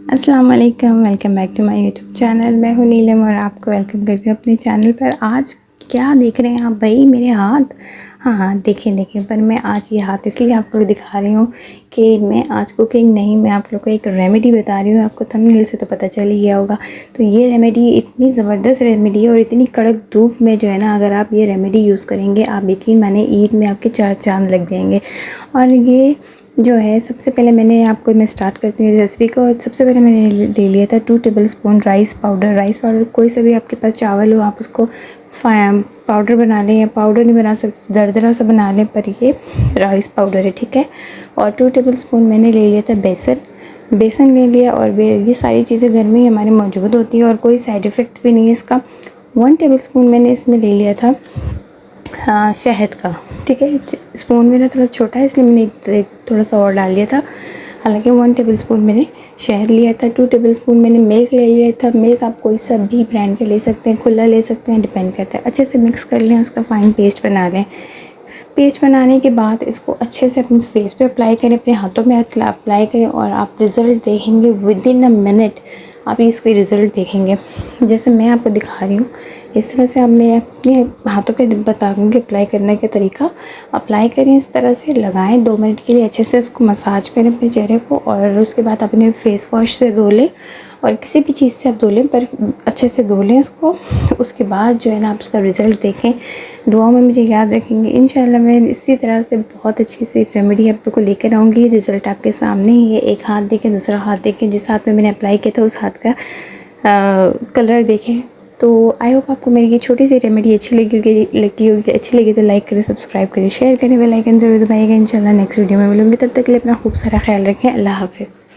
अस्सलाम वालेकुम, welcome back to my YouTube channel. मैं हूँ नीलम और आपको वेलकम करती हूँ अपने चैनल पर। आज क्या देख रहे हैं आप भाई? मेरे हाथ, हाँ देखें पर मैं आज ये हाथ इसलिए आपको दिखा रही हूँ कि मैं आज कुकिंग नहीं, मैं आप लोग को एक रेमेडी बता रही हूँ। आपको थंबनेल से तो पता चल ही गया होगा। तो ये रेमेडी इतनी ज़बरदस्त रेमेडी है और इतनी कड़क धूप में जो है ना, अगर आप ये रेमेडी यूज़ करेंगे, आप यकीन माने ईद में आपके 4 चाँद लग जाएंगे। और ये जो है, सबसे पहले मैं स्टार्ट करती हूँ रेसिपी को। सबसे पहले मैंने ले लिया था 2 टेबलस्पून राइस पाउडर। कोई सा भी आपके पास चावल हो, आप उसको पाउडर बना लें, या पाउडर नहीं बना सकते तो दरदरा सा बना लें, पर ये राइस पाउडर है, ठीक है। और 2 टेबलस्पून मैंने ले लिया था बेसन ले लिया। और ये सारी चीज़ें घर में ही हमारे मौजूद होती है और कोई साइड इफ़ेक्ट भी नहीं है इसका। 1 टेबलस्पून मैंने इसमें ले लिया था शहद का, ठीक है। स्पून मेरा थोड़ा छोटा है इसलिए मैंने एक थोड़ा सा और डाल दिया था। हालांकि 1 टेबलस्पून मैंने शहद लिया था। 2 टेबलस्पून मैंने मिल्क ले लिया था। मिल्क आप कोई सा भी ब्रांड का ले सकते हैं, खुला ले सकते हैं, डिपेंड करता है। अच्छे से मिक्स कर लें, उसका फ़ाइन पेस्ट बना लें। पेस्ट बनाने के बाद इसको अच्छे से अपने फेस पे अप्लाई करें, अपने हाथों में अप्लाई करें, और आप रिज़ल्ट देखेंगे विदिन अ मिनट। आप इसके रिज़ल्ट देखेंगे जैसे मैं आपको दिखा रही हूँ, इस तरह से अब मैं अपने हाथों पे बताऊँगी अप्लाई करने का तरीका। अप्लाई करें, इस तरह से लगाएं 2 मिनट के लिए, अच्छे से इसको मसाज करें अपने चेहरे को। और उसके बाद अपने फेस वॉश से धो लें, और किसी भी चीज़ से आप धो लें, पर अच्छे से धो लें उसको। उसके बाद जो है ना, आप उसका रिज़ल्ट देखें, दुआओं में मुझे याद रखेंगे। इंशाल्लाह मैं इसी तरह से बहुत अच्छी सी रेमेडी आप लोग को लेकर आऊँगी। रिज़ल्ट आपके सामने ही है। एक हाथ देखें, दूसरा हाथ देखें, जिस हाथ में मैंने अप्लाई किया था उस हाथ का कलर देखें। तो आई होप आपको मेरी ये छोटी सी रेमेडी अच्छी लगी होगी। अच्छी लगी तो लाइक करें, सब्सक्राइब करें, शेयर करें, बेल आइकन ज़रूर दबाइएगा। इंशाल्लाह नेक्स्ट वीडियो में मिलूँगी। तब तक के लिए अपना खूब सारा ख्याल रखें। अल्लाह हाफ़िज़।